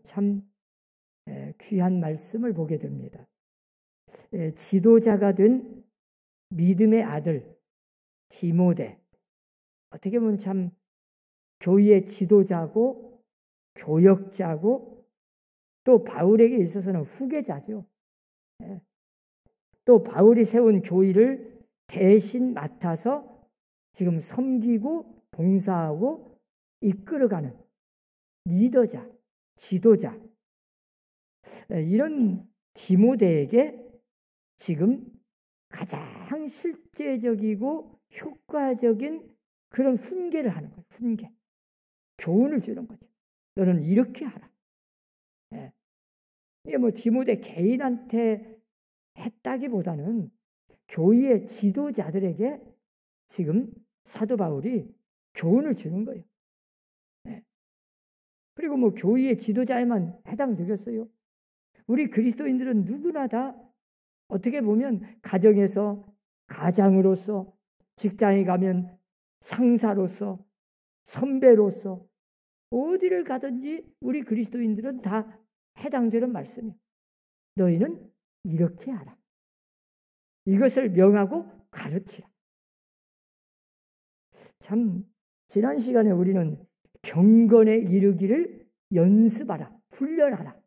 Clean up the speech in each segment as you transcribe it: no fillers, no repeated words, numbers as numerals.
참 귀한 말씀을 보게 됩니다. 지도자가 된 믿음의 아들 디모데, 어떻게 보면 참 교회의 지도자고 교역자고 또 바울에게 있어서는 후계자죠. 또 바울이 세운 교회를 대신 맡아서 지금 섬기고 봉사하고 이끌어가는 리더자, 지도자, 이런 디모데에게 지금 가장 실제적이고 효과적인 그런 훈계를 하는 거예요. 훈계. 교훈을 주는 거죠. 너는 이렇게 하라. 이게 뭐 디모데 개인한테 했다기보다는 교회의 지도자들에게 지금 사도 바울이 교훈을 주는 거예요. 그리고 뭐 교회의 지도자에만 해당되겠어요? 우리 그리스도인들은 누구나 다 어떻게 보면 가정에서 가장으로서, 직장에 가면 상사로서, 선배로서 어디를 가든지 우리 그리스도인들은 다 해당되는 말씀이에요. 너희는 이렇게 하라. 이것을 명하고 가르치라. 참 지난 시간에 우리는 경건에 이르기를 연습하라, 훈련하라.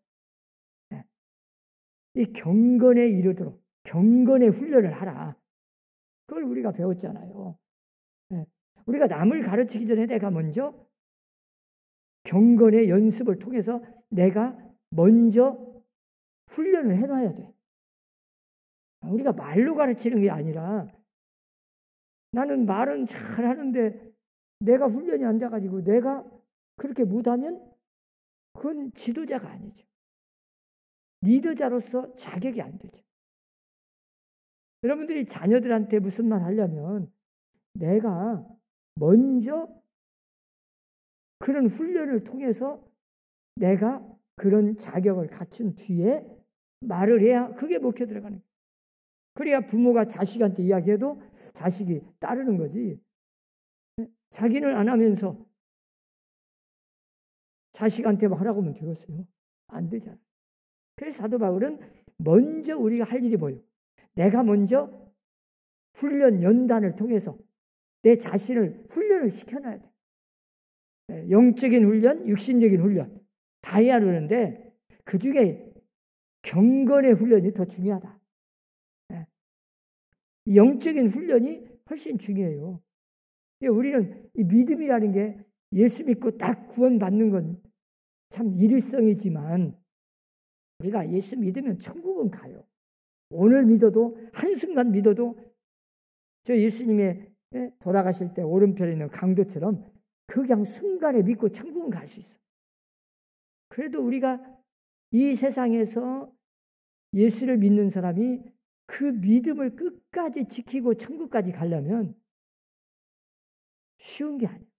이 경건에 이르도록 경건의 훈련을 하라. 그걸 우리가 배웠잖아요. 우리가 남을 가르치기 전에 내가 먼저 경건의 연습을 통해서 내가 먼저 훈련을 해놔야 돼. 우리가 말로 가르치는 게 아니라 나는 말은 잘하는데 내가 훈련이 안 돼가지고 내가 그렇게 못하면 그건 지도자가 아니죠. 리더자로서 자격이 안 되죠. 여러분들이 자녀들한테 무슨 말 하려면 내가 먼저 그런 훈련을 통해서 내가 그런 자격을 갖춘 뒤에 말을 해야 그게 먹혀 들어가는 거예요. 그래야 부모가 자식한테 이야기해도 자식이 따르는 거지. 자기는 안 하면서 자식한테 하라고 하면 되겠어요? 안 되잖아요. 그래서 사도 바울은 먼저 우리가 할 일이 뭐예요? 내가 먼저 훈련 연단을 통해서 내 자신을 훈련을 시켜놔야 돼. 영적인 훈련, 육신적인 훈련 다 해야 하는데 그중에 경건의 훈련이 더 중요하다. 영적인 훈련이 훨씬 중요해요. 우리는 이 믿음이라는 게 예수 믿고 딱 구원받는 건 참 일일성이지만 우리가 예수 믿으면 천국은 가요. 오늘 믿어도 한순간 믿어도 저 예수님의 돌아가실 때 오른편에 있는 강도처럼 그냥 순간에 믿고 천국은 갈 수 있어. 그래도 우리가 이 세상에서 예수를 믿는 사람이 그 믿음을 끝까지 지키고 천국까지 가려면 쉬운 게 아니에요.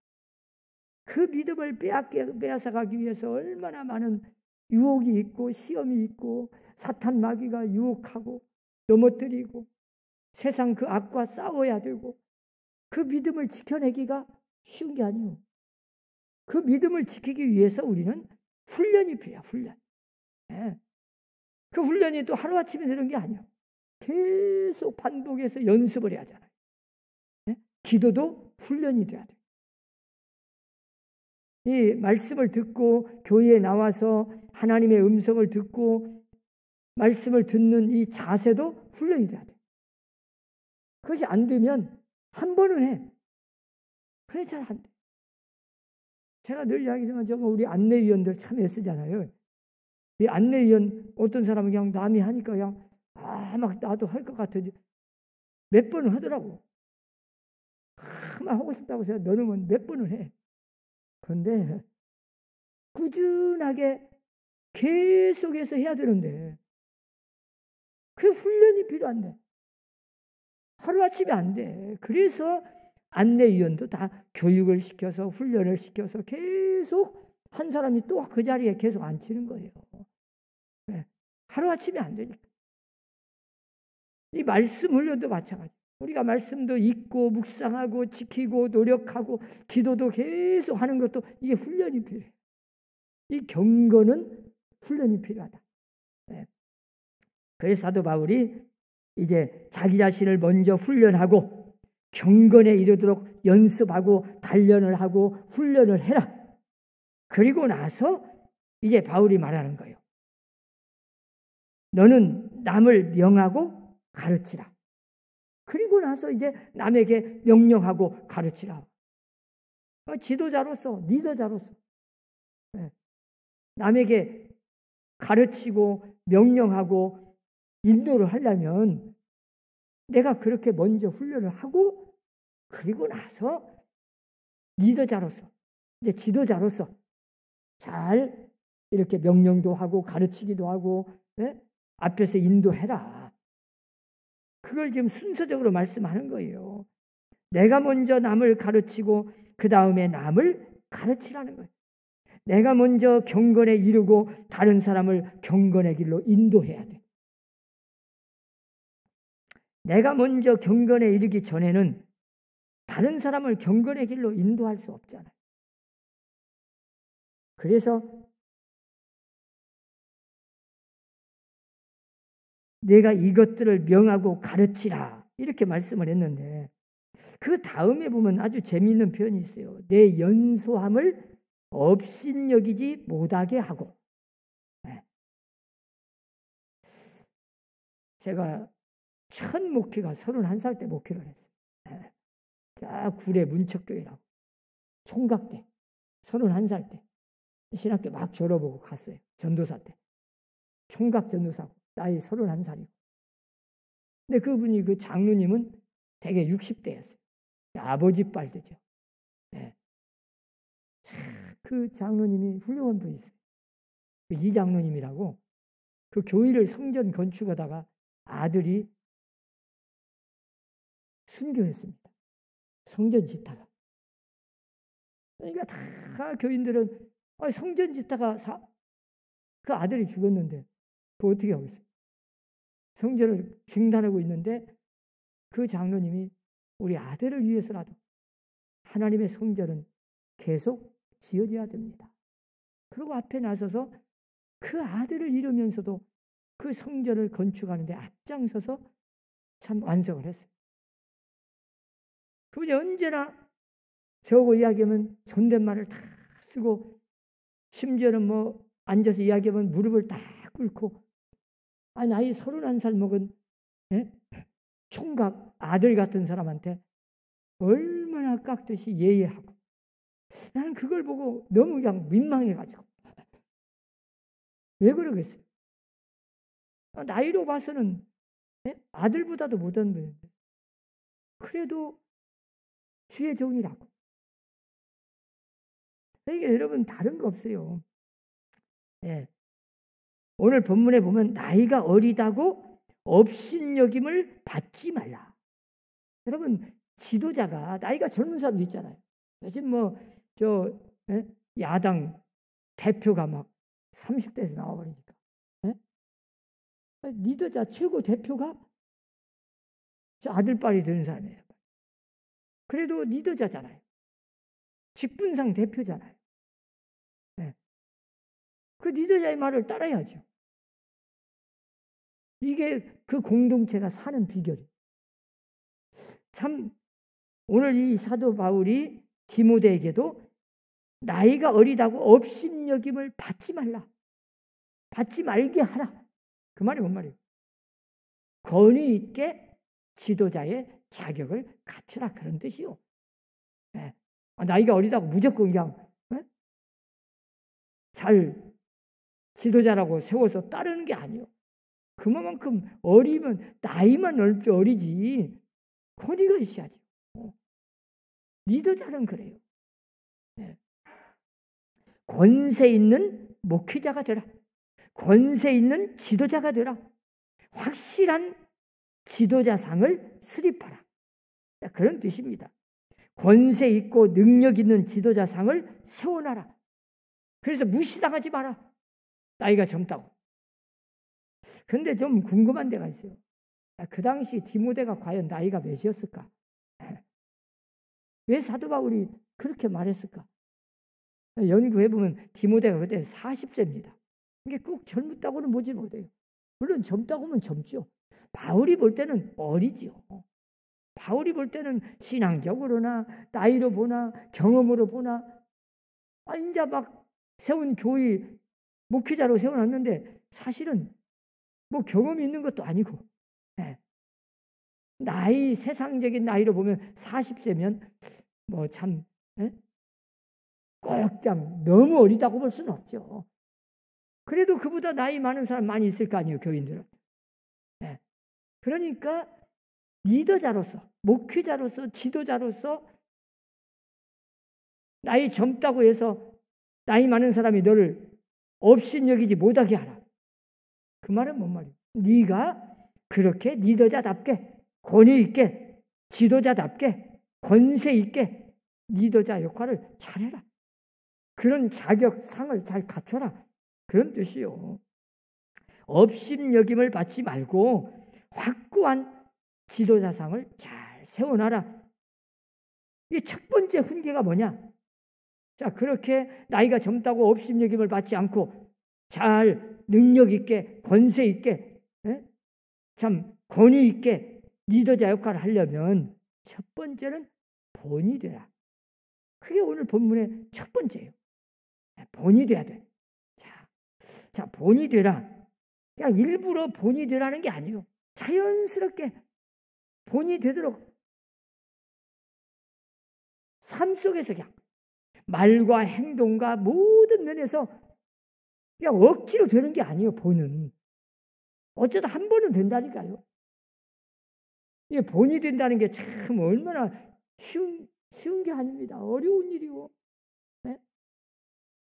그 믿음을 빼앗아가기 위해서 얼마나 많은 유혹이 있고 시험이 있고 사탄 마귀가 유혹하고 넘어뜨리고 세상 그 악과 싸워야 되고 그 믿음을 지켜내기가 쉬운 게 아니에요. 그 믿음을 지키기 위해서 우리는 훈련이 필요해요. 훈련. 그 훈련이 또 하루아침에 되는 게 아니에요. 계속 반복해서 연습을 해야 하잖아요. 기도도 훈련이 돼야 돼요. 이 말씀을 듣고 교회에 나와서 하나님의 음성을 듣고 말씀을 듣는 이 자세도 훈련이 돼야 돼요. 그것이 안 되면 한 번은 해. 그래 잘 안 돼. 제가 늘 이야기하지만 정말 우리 안내위원들 참 애쓰잖아요. 이 안내위원 어떤 사람은 그냥 남이 하니까 그냥 막 나도 할 것 같아. 몇 번은 하더라고. 막 하고 싶다고 해서 너는 몇 번을 해. 그런데 꾸준하게 계속해서 해야 되는데 그 훈련이 필요한데 하루아침에 안 돼. 그래서 안내위원도 다 교육을 시켜서 훈련을 시켜서 계속 한 사람이 또 그 자리에 계속 앉히는 거예요. 하루아침에 안 되니까. 이 말씀 훈련도 마찬가지. 우리가 말씀도 읽고 묵상하고 지키고 노력하고 기도도 계속 하는 것도 이게 훈련이 필요해요. 이 경건은 훈련이 필요하다. 네. 그래서 사도 바울이 이제 자기 자신을 먼저 훈련하고 경건에 이르도록 연습하고 단련을 하고 훈련을 해라. 그리고 나서 이제 바울이 말하는 거예요. 너는 남을 명하고 가르치라. 그리고 나서 이제 남에게 명령하고 가르치라. 지도자로서, 리더자로서 남에게 가르치고 명령하고 인도를 하려면 내가 그렇게 먼저 훈련을 하고 그리고 나서 리더자로서, 이제 지도자로서 잘 이렇게 명령도 하고 가르치기도 하고 앞에서 인도해라. 그걸 지금 순서적으로 말씀하는 거예요. 내가 먼저 남을 가르치고 그 다음에 남을 가르치라는 거예요. 내가 먼저 경건에 이르고 다른 사람을 경건의 길로 인도해야 돼. 내가 먼저 경건에 이르기 전에는 다른 사람을 경건의 길로 인도할 수 없잖아요. 그래서 내가 이것들을 명하고 가르치라 이렇게 말씀을 했는데 그 다음에 보면 아주 재미있는 표현이 있어요. 내 연소함을 업신여기지 못하게 하고. 제가 첫 목회가 31살 때 목회를 했어요. 자, 구례 문척교회라고 총각 때 31살 때 신학교 막 졸업하고 갔어요. 전도사 때 총각 전도사고 나이 31살이고. 근데 그분이 그 장로님은 대개 60대였어요. 아버지 빨대죠. 네. 그 장로님이 훌륭한 분이 있어요. 이 장로님이라고 그 교회를 성전 건축하다가 아들이 순교했습니다. 성전 짓다가. 그러니까 다 교인들은 성전 짓다가 그 아들이 죽었는데 그거 어떻게 하고 있어요? 성전을 중단하고 있는데 그 장로님이 우리 아들을 위해서라도 하나님의 성전은 계속 지어져야 됩니다. 그리고 앞에 나서서 그 아들을 이루면서도 그 성전을 건축하는데 앞장서서 참 완성을 했어요. 그분이 언제나 저하고 이야기하면 존댓말을 다 쓰고 심지어는 뭐 앉아서 이야기하면 무릎을 딱 꿇고 나이 31살 먹은 총각 아들 같은 사람한테 얼마나 깍듯이 예의하고 나는 그걸 보고 너무 그냥 민망해가지고 왜 그러겠어요? 나이로 봐서는 아들보다도 못한 분인데 그래도 주의 종이라고. 그러니까 여러분 다른 거 없어요. 오늘 본문에 보면 나이가 어리다고 업신여김을 받지 말라. 여러분 지도자가 나이가 젊은 사람도 있잖아요. 요즘 야당 대표가 막 30대에서 나와버리니까. 리더자 최고 대표가 저 아들빨이 되는 사람이에요. 그래도 리더자잖아요. 직분상 대표잖아요. 그 리더자의 말을 따라야죠. 이게 그 공동체가 사는 비결이에요. 참 오늘 이 사도 바울이 디모데에게도 나이가 어리다고 업신여김을 받지 말라. 받지 말게 하라. 그 말이 뭔 말이에요? 권위 있게 지도자의 자격을 갖추라 그런 뜻이요. 나이가 어리다고 무조건 그냥 잘 지도자라고 세워서 따르는 게 아니에요. 그만큼 어리면 나이만 어리지 권위가 있어야죠. 리더자는 그래요. 권세 있는 목회자가 되라. 권세 있는 지도자가 되라. 확실한 지도자상을 수립하라. 그런 뜻입니다. 권세 있고 능력 있는 지도자상을 세워놔라. 그래서 무시당하지 마라. 나이가 젊다고. 그런데 좀 궁금한 데가 있어요. 그 당시 디모데가 과연 나이가 몇이었을까? 왜 사도 바울이 그렇게 말했을까? 연구해보면 디모데가 그때 40세입니다. 이게 꼭 젊다고는 보지 못해요. 물론 젊다고 하면 젊죠. 바울이 볼 때는 어리지요. 바울이 볼 때는 신앙적으로나 나이로 보나 경험으로 보나 이제 막 세운 교회 목회자로 세워놨는데 사실은 뭐 경험이 있는 것도 아니고 나이 세상적인 나이로 보면 40세면 뭐 참 꼭 너무 어리다고 볼 수는 없죠. 그래도 그보다 나이 많은 사람 많이 있을 거 아니에요, 교인들은. 그러니까 리더자로서, 목회자로서, 지도자로서 나이 젊다고 해서 나이 많은 사람이 너를 업신여기지 못하게 하라. 그 말은 뭔 말이에요? 네가 그렇게 리더자답게, 권위 있게, 지도자답게, 권세 있게 리더자 역할을 잘해라. 그런 자격상을 잘 갖춰라. 그런 뜻이요. 업신여김을 받지 말고 확고한 지도자상을 잘 세워놔라. 이 첫 번째 훈계가 뭐냐? 자, 그렇게 나이가 젊다고 업신여김을 받지 않고 잘 능력 있게, 권세 있게, 참 권위 있게 리더자 역할을 하려면 첫 번째는 본이 되라. 그게 오늘 본문의 첫 번째예요. 본이 돼야 돼. 자, 본이 되라. 그냥 일부러 본이 되라는 게 아니에요. 자연스럽게 본이 되도록 삶 속에서 그냥 말과 행동과 모든 면에서 그냥 억지로 되는 게 아니에요. 본은 어쩌다 한 번은 된다니까요. 이게 본이 된다는 게 참 얼마나 쉬운 게 아닙니다. 어려운 일이고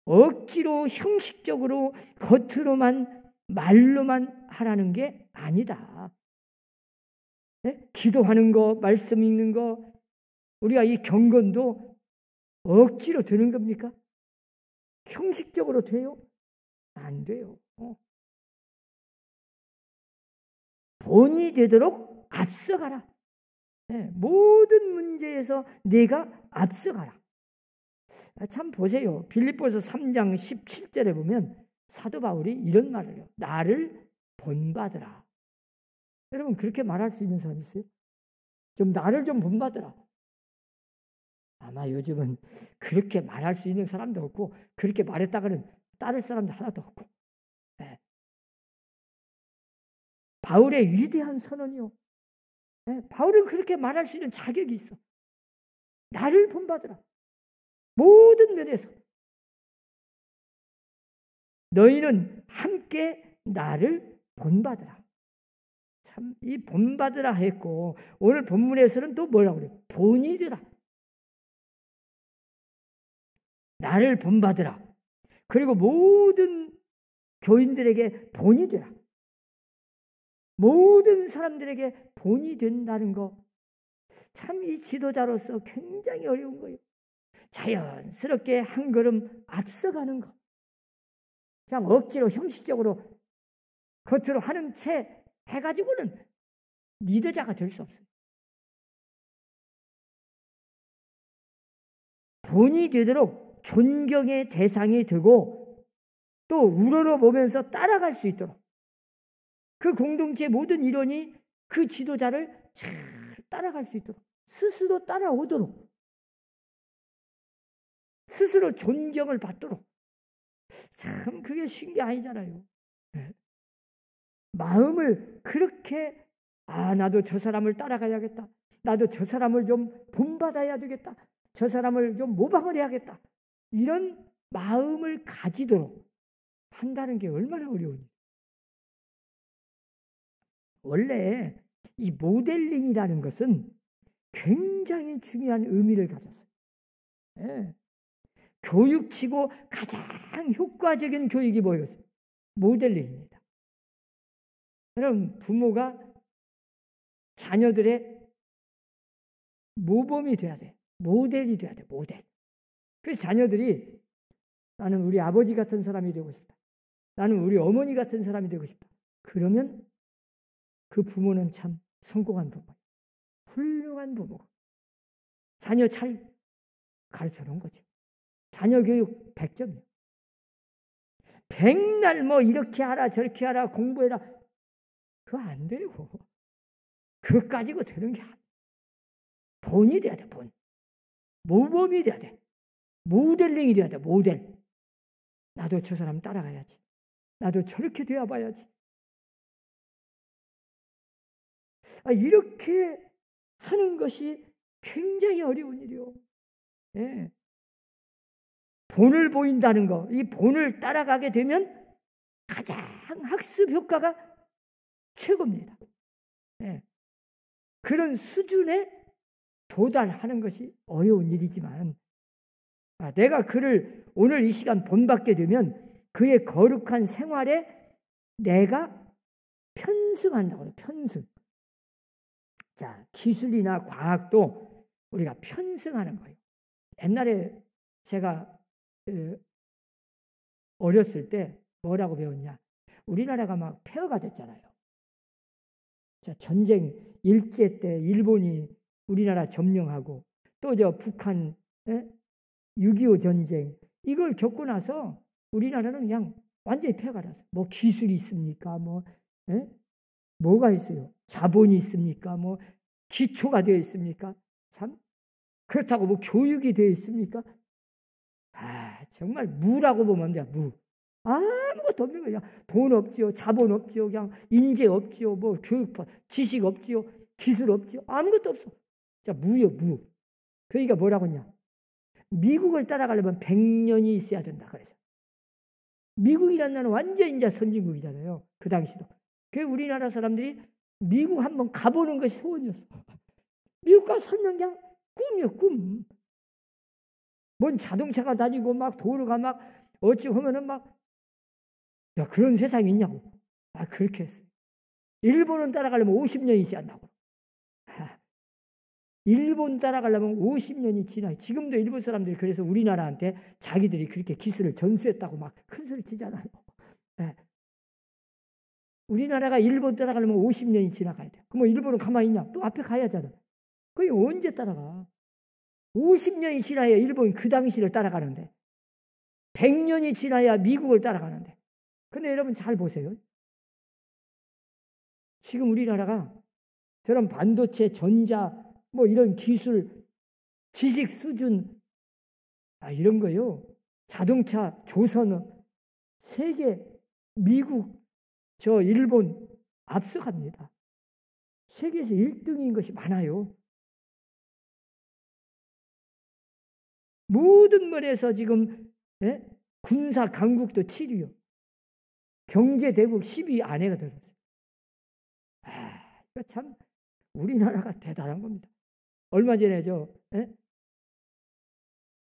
억지로 형식적으로 겉으로만 말로만 하라는 게 아니다. 기도하는 거, 말씀 읽는 거, 우리가 이 경건도 억지로 되는 겁니까? 형식적으로 돼요? 안 돼요. 본이 되도록 앞서가라. 모든 문제에서 내가 앞서가라. 참 보세요. 빌립보서 3장 17절에 보면 사도 바울이 이런 말을 해요. 나를 본받으라. 여러분 그렇게 말할 수 있는 사람 있어요? 좀 나를 좀 본받으라. 아마 요즘은 그렇게 말할 수 있는 사람도 없고 그렇게 말했다가는 따를 사람도 하나도 없고. 바울의 위대한 선언이요. 바울은 그렇게 말할 수 있는 자격이 있어. 나를 본받으라. 모든 면에서 너희는 함께 나를 본받으라. 참 이 본받으라 했고 오늘 본문에서는 또 뭐라고 그래요? 본이 되라. 나를 본받으라. 그리고 모든 교인들에게 본이 되라. 모든 사람들에게 본이 된다는 거. 참 이 지도자로서 굉장히 어려운 거예요. 자연스럽게 한 걸음 앞서가는 거. 그냥 억지로 형식적으로 겉으로 하는 채 해가지고는 리더자가 될 수 없어요. 본이 되도록 존경의 대상이 되고 또 우러러보면서 따라갈 수 있도록 그 공동체의 모든 일원이 그 지도자를 잘 따라갈 수 있도록 스스로 따라오도록 스스로 존경을 받도록 참 그게 쉬운 게 아니잖아요. 마음을 그렇게 나도 저 사람을 따라가야겠다. 나도 저 사람을 좀 본받아야 되겠다. 저 사람을 좀 모방을 해야겠다. 이런 마음을 가지도록 한다는 게 얼마나 어려운지. 원래 이 모델링이라는 것은 굉장히 중요한 의미를 가졌어요. 교육치고 가장 효과적인 교육이 뭐였어요? 모델링입니다. 여러분 부모가 자녀들의 모범이 돼야 돼. 모델이 돼야 돼. 모델. 그래서 자녀들이 나는 우리 아버지 같은 사람이 되고 싶다. 나는 우리 어머니 같은 사람이 되고 싶다. 그러면 그 부모는 참 성공한 부모. 훌륭한 부모. 자녀 잘 가르쳐 놓은 거죠. 자녀 교육 100점이에요. 백날 뭐 이렇게 하라 저렇게 하라 공부해라. 그거 안 돼요. 그거 가지고 되는 게 아니에요. 본이 돼야 돼. 본. 모범이 돼야 돼. 모델링이 돼야 돼. 모델. 나도 저 사람 따라가야지. 나도 저렇게 되어 봐야지. 이렇게 하는 것이 굉장히 어려운 일이요. 예. 본을 보인다는 거, 이 본을 따라가게 되면 가장 학습 효과가 최고입니다. 예. 그런 수준에 도달하는 것이 어려운 일이지만 내가 그를 오늘 이 시간 본받게 되면 그의 거룩한 생활에 내가 편승한다고요. 편승. 자, 기술이나 과학도 우리가 편승하는 거예요. 옛날에 제가 어렸을 때 뭐라고 배웠냐? 우리나라가 막 폐허가 됐잖아요. 자, 전쟁 일제 때 일본이 우리나라 점령하고 또 저 북한 6.25 전쟁 이걸 겪고 나서 우리나라는 그냥 완전히 폐허가 됐어요. 뭐 기술이 있습니까? 뭐가 있어요? 자본이 있습니까? 뭐 기초가 되어 있습니까? 참 그렇다고 뭐 교육이 되어 있습니까? 정말 무라고 보면 돼요. 무. 아무것도 없는 거야. 돈 없지요. 자본 없지요. 그냥 인재 없지요. 뭐 교육, 지식 없지요. 기술 없지요. 아무것도 없어. 자, 무요, 무. 그러니까 뭐라고 했냐? 미국을 따라가려면 100년이 있어야 된다. 그래서 미국이라는 나라는 완전 이제 선진국이잖아요. 그 당시도. 그 우리나라 사람들이 미국 한번 가보는 것이 소원이었어. 미국 가서 살면 그냥 꿈이요, 꿈. 뭔 자동차가 다니고 막 도로가 막 어찌 보면은 막 야, 그런 세상이 있냐고. 그렇게 했어요. 일본은 따라가려면 50년이 있어야 한다고. 일본 따라가려면 50년이 지나요. 지금도 일본 사람들이 그래서 우리나라한테 자기들이 그렇게 기술을 전수했다고 막 큰 소리 치잖아요. 네. 우리나라가 일본 따라가려면 50년이 지나가야 돼. 그럼 일본은 가만히 있냐? 또 앞에 가야 하잖아. 그게 언제 따라가? 50년이 지나야 일본이 그 당시를 따라가는데 100년이 지나야 미국을 따라가는데 근데 여러분 잘 보세요. 지금 우리나라가 저런 반도체, 전자, 뭐 이런 기술, 지식 수준 이런 거요. 자동차, 조선업, 세계, 미국, 저 일본 앞서갑니다. 세계에서 1등인 것이 많아요. 모든 면에서 지금 군사 강국도 7위요. 경제 대국 10위 안에가 들었어요. 참 우리나라가 대단한 겁니다. 얼마 전에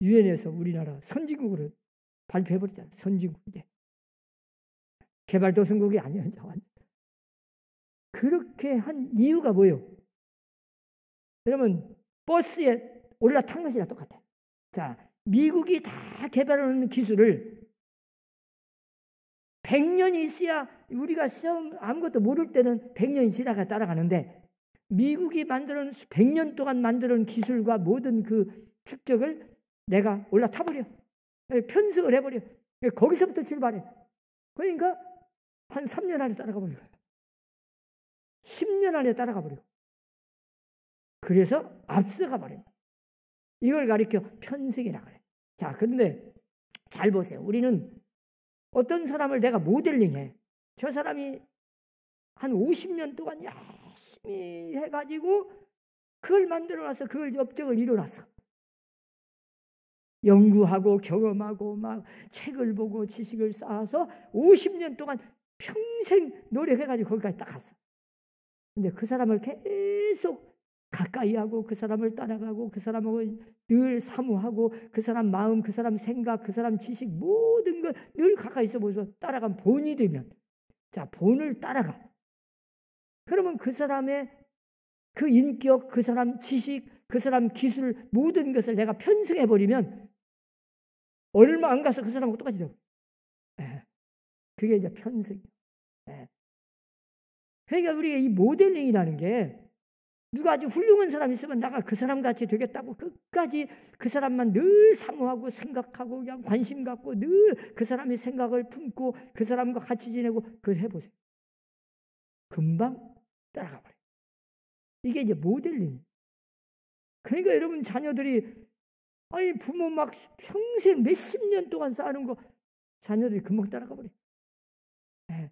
유엔에서 우리나라 선진국으로 발표해버렸잖아요. 선진국 이제 개발도상국이 아니야. 그렇게 한 이유가 뭐예요? 여러분 버스에 올라탄 것이랑 똑같아. 자, 미국이 다 개발하는 기술을 100년이 있어야 우리가 시험 아무것도 모를 때는 100년이 지나가 따라가는데 미국이 만들어놓은 100년 동안 만들어놓은 기술과 모든 그 축적을 내가 올라타버려. 편승을 해버려. 거기서부터 출발해. 그러니까 한 3년 안에 따라가 버리고 10년 안에 따라가 버리고 그래서 앞서가 버립니다. 이걸 가리켜 편승이라고 그래. 자, 근데 잘 보세요. 우리는 어떤 사람을 내가 모델링해. 저 사람이 한 50년 동안 열심히 해가지고 그걸 만들어놔서 그걸 업적을 이뤄놨어. 연구하고 경험하고 막 책을 보고 지식을 쌓아서 50년 동안 평생 노력해가지고 거기까지 딱 갔어. 근데 그 사람을 계속 가까이 하고 그 사람을 따라가고 그 사람을 늘 사모하고 그 사람 마음, 그 사람 생각, 그 사람 지식 모든 걸 늘 가까이 있어 보면서 따라간 본이 되면 자, 본을 따라가. 그러면 그 사람의 그 인격, 그 사람 지식, 그 사람 기술 모든 것을 내가 편승해버리면 얼마 안 가서 그 사람하고 똑같이 되고. 그게 이제 편승. 그러니까 우리가 이 모델링이라는 게 누가 아주 훌륭한 사람이 있으면 나가 그 사람 같이 되겠다고 끝까지 그 사람만 늘 사모하고 생각하고 그냥 관심 갖고 늘 그 사람의 생각을 품고 그 사람과 같이 지내고 그걸 해보세요. 금방 따라가 버려요. 이게 이제 모델링. 그러니까 여러분 자녀들이 아니 부모 막 평생 몇십 년 동안 쌓는 거 자녀들이 금방 따라가 버려요. 네.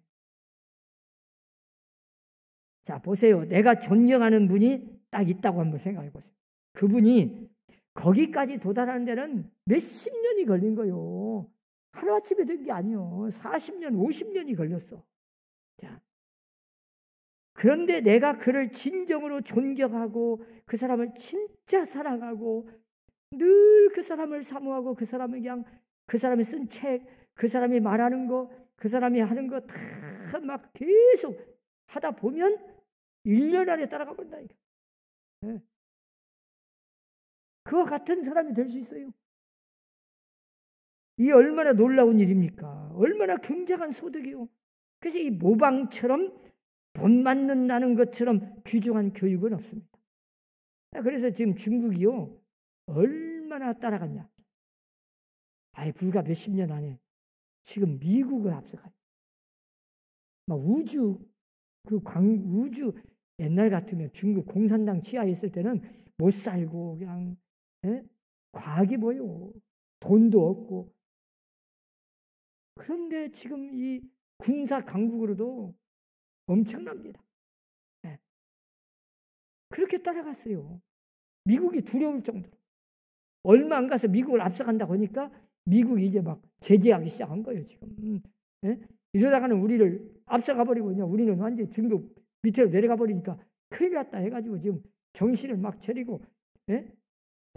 자, 보세요. 내가 존경하는 분이 딱 있다고 한번 생각해 보세요. 그분이 거기까지 도달하는 데는 몇십 년이 걸린 거요. 하루아침에 된 게 아니요. 40년, 50년이 걸렸어. 자, 그런데 내가 그를 진정으로 존경하고 그 사람을 진짜 사랑하고 늘 그 사람을 사모하고 그 사람을 그냥 그 사람이 쓴 책, 그 사람이 말하는 거, 그 사람이 하는 거 다 막 계속 하다 보면 1년 안에 따라가 버린다니까. 네. 그와 같은 사람이 될 수 있어요. 이 얼마나 놀라운 일입니까? 얼마나 굉장한 소득이요. 그래서 이 모방처럼 돈 맞는다는 것처럼 귀중한 교육은 없습니다. 그래서 지금 중국이요. 얼마나 따라갔냐. 불과 몇십 년 안에 지금 미국을 앞서가요. 막 우주 옛날 같으면 중국 공산당 치하에 있을 때는 못 살고 그냥 과학이 뭐요. 돈도 없고. 그런데 지금 이 군사 강국으로도 엄청납니다. 그렇게 따라갔어요. 미국이 두려울 정도로. 얼마 안 가서 미국을 앞서간다고 하니까 미국이 이제 막 제재하기 시작한 거예요, 지금. 이러다가는 우리를 앞서가 버리고 그냥 우리는 완전히 중국 밑으로 내려가 버리니까 큰일 났다 해가지고 지금 정신을 막 차리고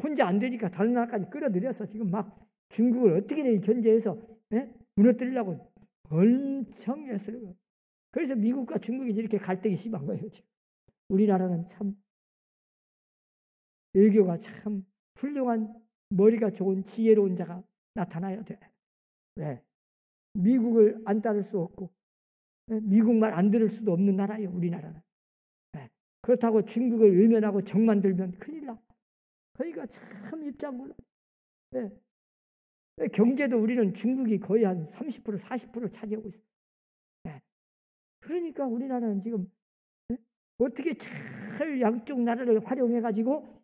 혼자 안 되니까 다른 나라까지 끌어들여서 지금 막 중국을 어떻게든 견제해서 무너뜨리려고 엄청 했어요. 그래서 미국과 중국이 이렇게 갈등이 심한 거예요, 지금. 우리나라는 참 외교가 참 훌륭한 머리가 좋은 지혜로운 자가 나타나야 돼. 왜? 미국을 안 따를 수 없고 미국 말 안 들을 수도 없는 나라예요. 우리나라는. 그렇다고 중국을 외면하고 정만 들면 큰일 나. 그러니까 참 입장곤란. 경제도 우리는 중국이 거의 한 30% 40% 차지하고 있어요. 그러니까 우리나라는 지금 어떻게 잘 양쪽 나라를 활용해가지고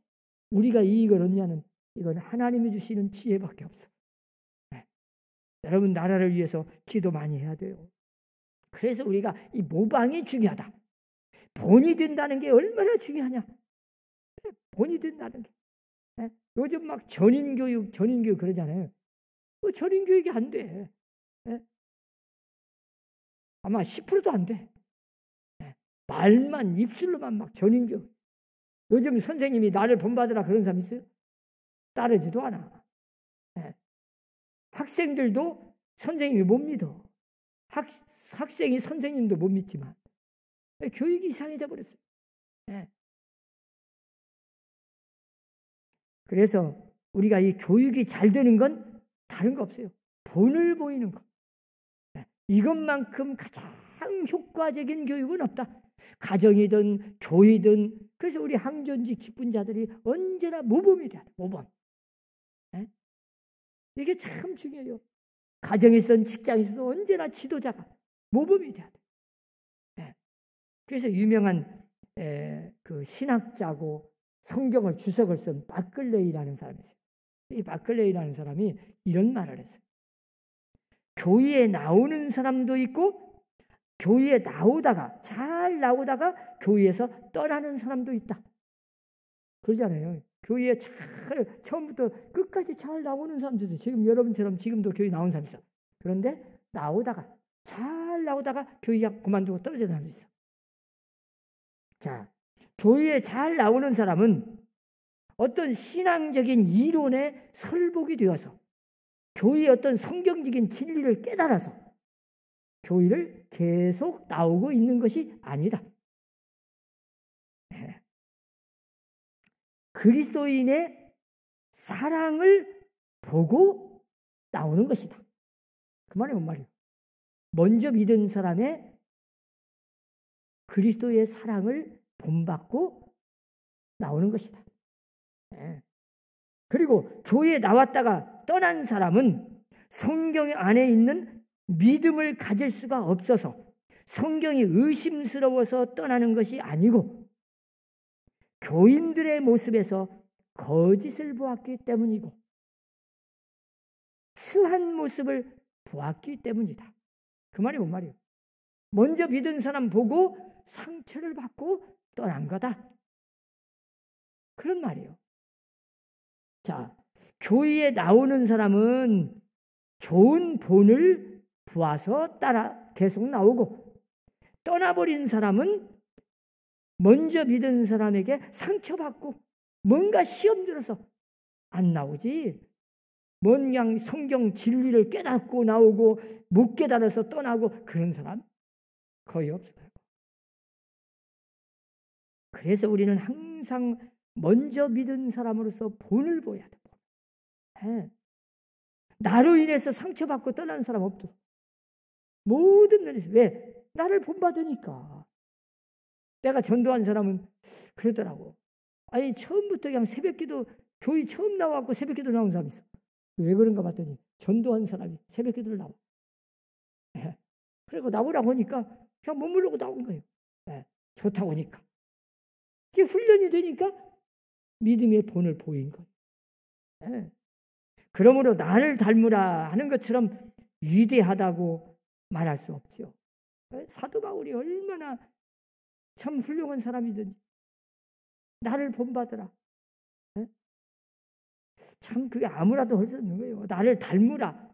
우리가 이익을 얻냐는 이건 하나님이 주시는 지혜밖에 없어. 여러분 나라를 위해서 기도 많이 해야 돼요. 그래서 우리가 이 모방이 중요하다. 본이 된다는 게 얼마나 중요하냐. 본이 된다는 게. 요즘 막 전인교육 그러잖아요. 전인교육이 안 돼. 아마 10%도 안 돼. 말만 입술로만 막 전인교육. 요즘 선생님이 나를 본받으라 그런 사람 있어요? 따르지도 않아. 학생들도 선생님이 못 믿어. 학생이 선생님도 못 믿지만 교육이 이상해져 버렸어요. 그래서 우리가 이 교육이 잘 되는 건 다른 거 없어요. 본을 보이는 것. 이것만큼 가장 효과적인 교육은 없다. 가정이든 교회든 그래서 우리 항전직 직분자들이 언제나 모범이 돼야 돼. 모범. 이게 참 중요해요. 가정에서든 직장에서도 언제나 지도자가 모범이 돼야 돼. 그래서 유명한 그 신학자고 성경을 주석을 쓴 바클레이라는 사람이 있어요. 이 바클레이라는 사람이 이런 말을 했어요. 교회에 나오는 사람도 있고 교회에 잘 나오다가 교회에서 떠나는 사람도 있다. 그러잖아요. 교회에 잘 처음부터 끝까지 잘 나오는 사람들도 지금 여러분처럼 지금도 교회 나온 사람 있어. 그런데 잘 나오다가 교회 그만두고 떨어지는 사람도 있어. 자, 교회에 잘 나오는 사람은 어떤 신앙적인 이론에 설복이 되어서 교회의 어떤 성경적인 진리를 깨달아서 교회를 계속 나오고 있는 것이 아니다. 그리스도인의 사랑을 보고 나오는 것이다. 그 말이 뭔 말이에요? 먼저 믿은 사람의 그리스도의 사랑을 본받고 나오는 것이다. 그리고 교회에 나왔다가 떠난 사람은 성경 안에 있는 믿음을 가질 수가 없어서 성경이 의심스러워서 떠나는 것이 아니고 교인들의 모습에서 거짓을 보았기 때문이고 추한 모습을 보았기 때문이다. 그 말이 뭔 말이에요? 먼저 믿은 사람 보고 상처를 받고 떠난 거다. 그런 말이에요. 자, 교회에 나오는 사람은 좋은 본을 보아서 따라 계속 나오고 떠나버린 사람은 먼저 믿은 사람에게 상처받고 뭔가 시험 들어서 안 나오지. 그냥 성경 진리를 깨닫고 나오고 못 깨달아서 떠나고 그런 사람 거의 없어요. 그래서 우리는 항상 먼저 믿은 사람으로서 본을 보여야 돼. 네. 나로 인해서 상처받고 떠나는 사람 없어. 모든 면에서. 왜? 나를 본받으니까. 내가 전도한 사람은 그러더라고. 아니 처음부터 그냥 새벽기도 교회 처음 나와갖고 새벽기도 나온 사람이 있어. 왜 그런가 봤더니 전도한 사람이 새벽기도를 나와. 그리고 나오라고 하니까 그냥 머무르고 나온 거예요. 좋다고 하니까. 이게 훈련이 되니까 믿음의 본을 보인 거예요. 그러므로 나를 닮으라 하는 것처럼 위대하다고 말할 수 없죠. 사도 바울이 얼마나 참 훌륭한 사람이든지 나를 본받으라. 참 그게 아무라도 할 수 없는 거예요. 나를 닮으라.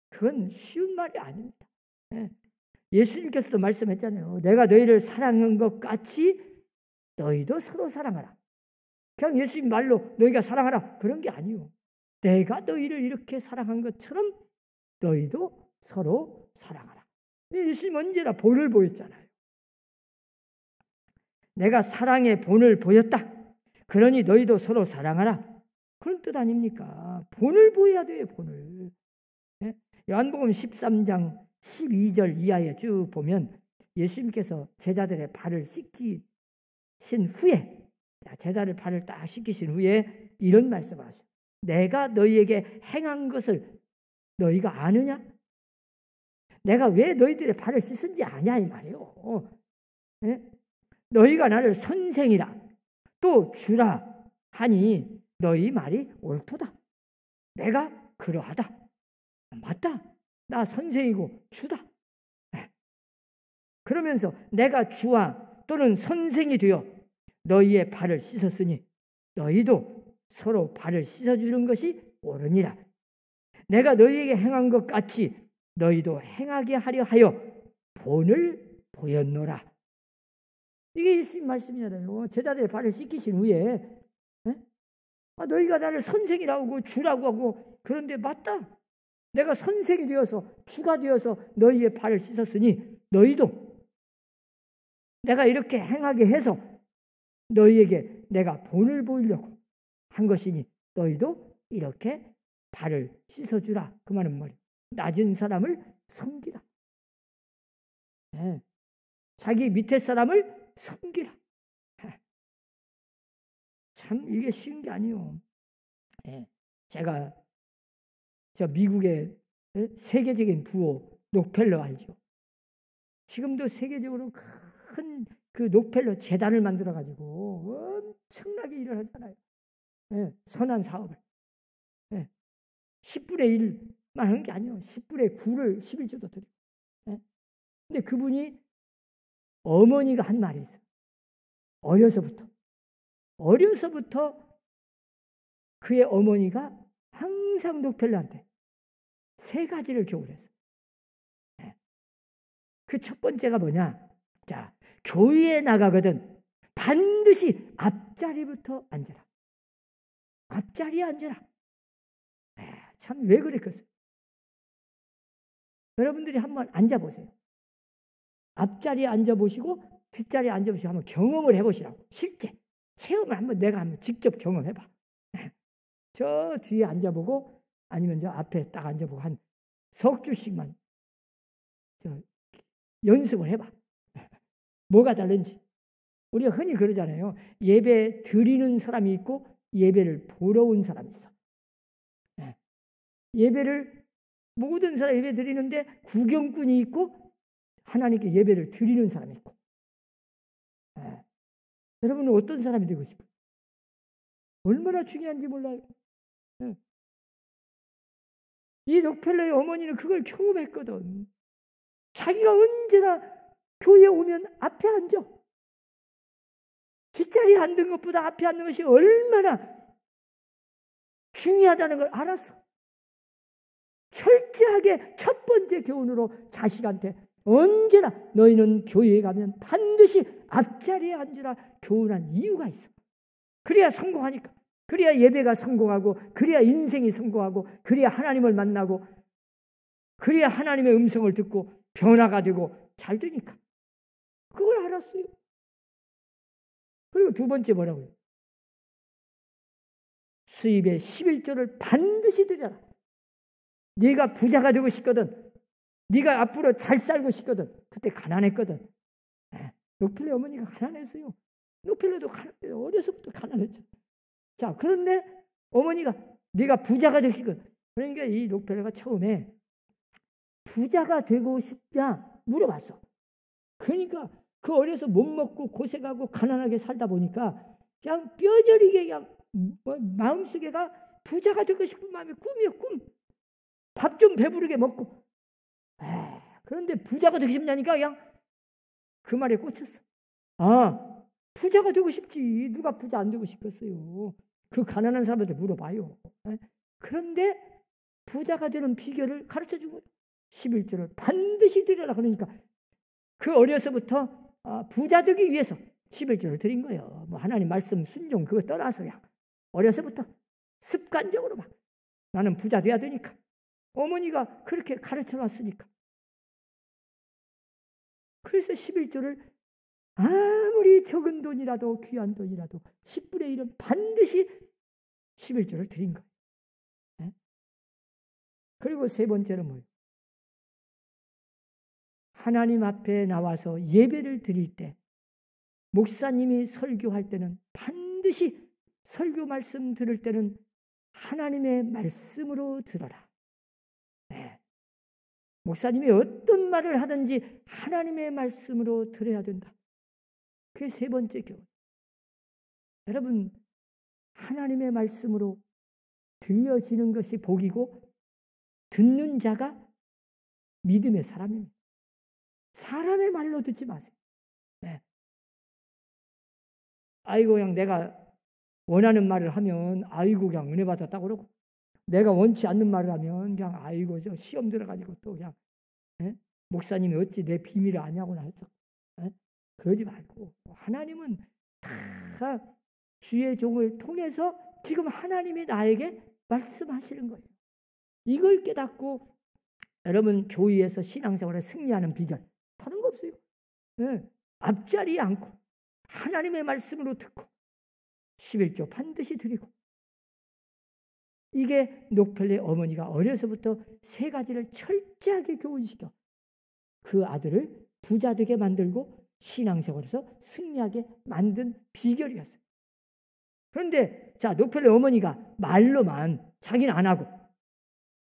그건 쉬운 말이 아닙니다. 예수님께서도 말씀했잖아요. 내가 너희를 사랑한 것 같이 너희도 서로 사랑하라. 그냥 예수님 말로 너희가 사랑하라 그런 게 아니요. 내가 너희를 이렇게 사랑한 것처럼 너희도 서로 사랑하라. 예수님 언제나 본을 보였잖아요. 내가 사랑의 본을 보였다. 그러니 너희도 서로 사랑하라. 그런 뜻 아닙니까? 본을 보여야 돼요. 본을. 요한복음 13장 12절 이하에 쭉 보면 예수님께서 제자들의 발을 씻기신 후에 제자들 발을 딱 씻기신 후에 이런 말씀을 하셔요. 내가 너희에게 행한 것을 너희가 아느냐? 내가 왜 너희들의 발을 씻은지 아냐 이 말이에요. 너희가 나를 선생이라 또 주라 하니 너희 말이 옳도다. 내가 그러하다. 맞다. 나 선생이고 주다. 그러면서 내가 주와 또는 선생이 되어 너희의 발을 씻었으니 너희도 서로 발을 씻어주는 것이 옳으니라. 내가 너희에게 행한 것 같이 너희도 행하게 하려 하여 본을 보였노라. 이게 예수님 말씀이잖아요. 제자들의 발을 씻기신 후에 너희가 나를 선생이라고 하고 주라고 하고 그런데 맞다. 내가 선생이 되어서 주가 되어서 너희의 발을 씻었으니 너희도 내가 이렇게 행하게 해서 너희에게 내가 본을 보이려고 한 것이니 너희도 이렇게 발을 씻어주라. 그 말은 뭐예요? 낮은 사람을 섬기라. 자기 밑에 사람을 섬기라. 참 이게 쉬운 게 아니에요. 제가 저 미국의 세계적인 부호 록펠러 알죠? 지금도 세계적으로 큰 그 록펠러 재단을 만들어 가지고 엄청나게 일을 하잖아요. 선한 사업을 10분의 1만 하는 게 아니에요. 10분의 9를 11조도 드려요. 근데 그분이 어머니가 한 말이 있어요. 어려서부터 그의 어머니가 항상 록펠러한테 3가지를 교훈을 했어요. 그 첫 번째가 뭐냐? 자, 교회에 나가거든 반드시 앞자리부터 앉아라. 앞자리에 앉아라. 참 왜 그랬겠어요? 여러분들이 한번 앉아보세요. 앞자리에 앉아보시고 뒷자리에 앉아보시고 한번 경험을 해보시라고. 실제 체험을 내가 한번 직접 경험해봐. 저 뒤에 앉아보고 아니면 저 앞에 딱 앉아보고 한 석 주씩만 연습을 해봐. 뭐가 다른지. 우리가 흔히 그러잖아요. 예배 드리는 사람이 있고 예배를 보러 온 사람이 있어. 예배를 모든 사람 예배 드리는데 구경꾼이 있고 하나님께 예배를 드리는 사람이 있고. 여러분은 어떤 사람이 되고 싶어요? 얼마나 중요한지 몰라요. 이 록펠러의 어머니는 그걸 경험했거든. 자기가 언제나 교회에 오면 앞에 앉아. 뒷자리에 앉는 것보다 앞에 앉는 것이 얼마나 중요하다는 걸 알았어. 철저하게 첫 번째 교훈으로 자식한테 언제나 너희는 교회에 가면 반드시 앞자리에 앉으라 교훈한 이유가 있어. 그래야 성공하니까. 그래야 예배가 성공하고, 그래야 인생이 성공하고, 그래야 하나님을 만나고, 그래야 하나님의 음성을 듣고 변화가 되고 잘 되니까. 그걸 알았어요. 그리고 두 번째 뭐라고요? 수입의 11조를 반드시 드려라. 네가 부자가 되고 싶거든. 네가 앞으로 잘 살고 싶거든. 그때 가난했거든. 록펠러 어머니가 가난했어요. 록펠러도 가난해요. 어려서부터 가난했죠. 자, 그런데 어머니가 네가 부자가 되고 싶거든. 그러니까 이 록펠러가 처음에 부자가 되고 싶냐 물어봤어. 그러니까 그 어려서 못 먹고 고생하고 가난하게 살다 보니까 그냥 뼈저리게 그냥 마음속에가 부자가 되고 싶은 마음이 꿈이야, 꿈. 밥 좀 배부르게 먹고. 그런데 부자가 되고 싶냐니까 그냥 그 말에 꽂혔어. 아, 부자가 되고 싶지. 누가 부자 안 되고 싶겠어요. 그 가난한 사람한테 물어봐요. 그런데 부자가 되는 비결을 가르쳐준 거예요. 11조를 반드시 드려라. 그러니까 그 어려서부터 부자 되기 위해서 11조를 드린 거예요. 뭐 하나님 말씀 순종 그거 떠나서 그냥 어려서부터 습관적으로 막 나는 부자 돼야 되니까. 어머니가 그렇게 가르쳐놨으니까. 그래서 11조를 아무리 적은 돈이라도 귀한 돈이라도 10분의 1은 반드시 11조를 드린 거예요. 네? 그리고 세 번째는 뭐예요? 하나님 앞에 나와서 예배를 드릴 때 목사님이 설교할 때는 반드시 설교 말씀 들을 때는 하나님의 말씀으로 들어라. 네. 목사님이 어떤 말을 하든지 하나님의 말씀으로 들어야 된다. 그게 세 번째 교훈. 여러분, 하나님의 말씀으로 들려지는 것이 복이고 듣는 자가 믿음의 사람입니다. 사람의 말로 듣지 마세요. 네. 아이고 그냥 내가 원하는 말을 하면 아이고 그냥 은혜 받았다고 그러고 내가 원치 않는 말을 하면 그냥 아이고 저 시험 들어가지고 또 그냥 목사님이 어찌 내 비밀을 아냐고나 했어. 그러지 말고 하나님은 다 주의 종을 통해서 지금 하나님이 나에게 말씀하시는 거예요. 이걸 깨닫고 여러분 교회에서 신앙생활에 승리하는 비결 다른 거 없어요. 앞자리에 앉고 하나님의 말씀으로 듣고 11조 반드시 드리고 이게 록펠러의 어머니가 어려서부터 세 가지를 철저하게 교훈시켜 그 아들을 부자 되게 만들고 신앙생활에서 승리하게 만든 비결이었어요. 그런데 자 록펠러의 어머니가 말로만 자기는 안 하고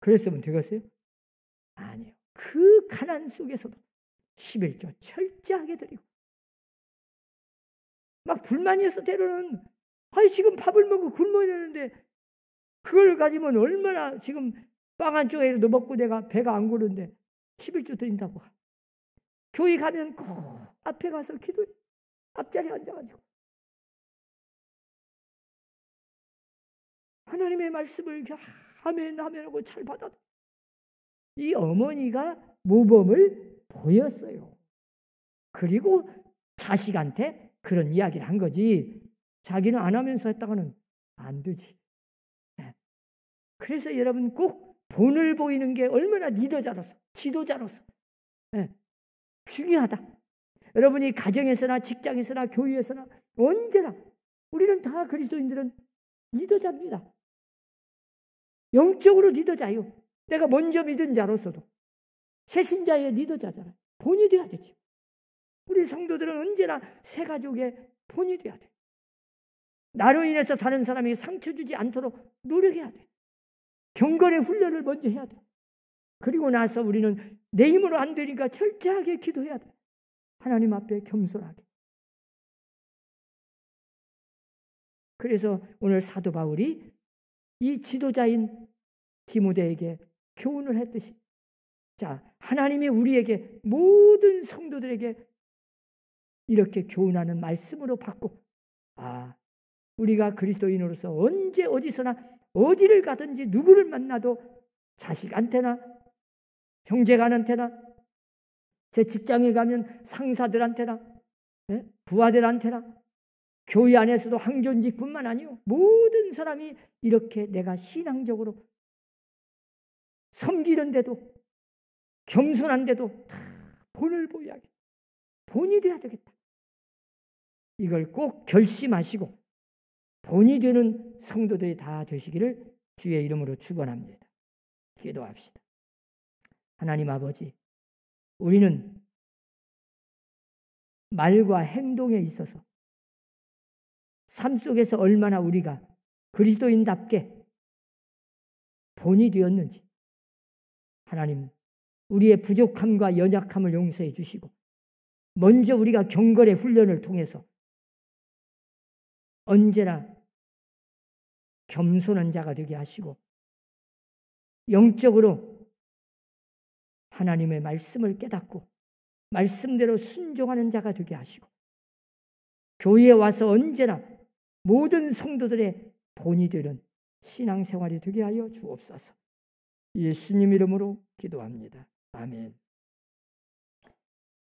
그랬으면 되겠어요? 아니에요. 그 가난 속에서도 11조 철저하게 드리고 막 불만이어서 때로는 지금 밥을 먹고 굶어야 되는데 그걸 가지면 얼마나 지금 빵 한 조각이라도 먹고 내가 배가 안 고른데 11조 드린다고. 교회 가면 꼭 앞에 가서 기도해. 앞자리에 앉아가지고 하나님의 말씀을 아멘 하고 잘 받아. 이 어머니가 모범을 보였어요. 그리고 자식한테 그런 이야기를 한 거지. 자기는 안 하면서 했다가는 안 되지. 그래서 여러분 꼭 본을 보이는 게 얼마나 리더자로서 지도자로서 중요하다. 여러분이 가정에서나 직장에서나 교회에서나 언제나 우리는 다 그리스도인들은 리더자입니다. 영적으로 리더자요. 내가 먼저 믿은 자로서도 새신자의 리더자잖아요. 본이 돼야 되지. 우리 성도들은 언제나 새 가족의 본이 돼야 돼. 나로 인해서 다른 사람에게 상처 주지 않도록 노력해야 돼. 경건의 훈련을 먼저 해야 돼. 그리고 나서 우리는 내 힘으로 안 되니까 철저하게 기도해야 돼. 하나님 앞에 겸손하게. 그래서 오늘 사도 바울이 이 지도자인 디모데에게 교훈을 했듯이, 자, 하나님이 우리에게 모든 성도들에게 이렇게 교훈하는 말씀으로 받고, 우리가 그리스도인으로서 언제 어디서나 어디를 가든지 누구를 만나도 자식한테나 형제간한테나 제 직장에 가면 상사들한테나 부하들한테나 교회 안에서도 항존직뿐만 아니요, 모든 사람이 이렇게 내가 신앙적으로 섬기는데도 겸손한데도 다 본을 보여야겠다. 본이 돼야 되겠다. 이걸 꼭 결심하시고 본이 되는 성도들이 다 되시기를 주의 이름으로 축원합니다. 기도합시다. 하나님 아버지, 우리는 말과 행동에 있어서 삶 속에서 얼마나 우리가 그리스도인답게 본이 되었는지 하나님, 우리의 부족함과 연약함을 용서해 주시고 먼저 우리가 경건의 훈련을 통해서 언제나 겸손한 자가 되게 하시고 영적으로 하나님의 말씀을 깨닫고 말씀대로 순종하는 자가 되게 하시고 교회에 와서 언제나 모든 성도들의 본이 되는 신앙생활이 되게 하여 주옵소서. 예수님 이름으로 기도합니다. 아멘.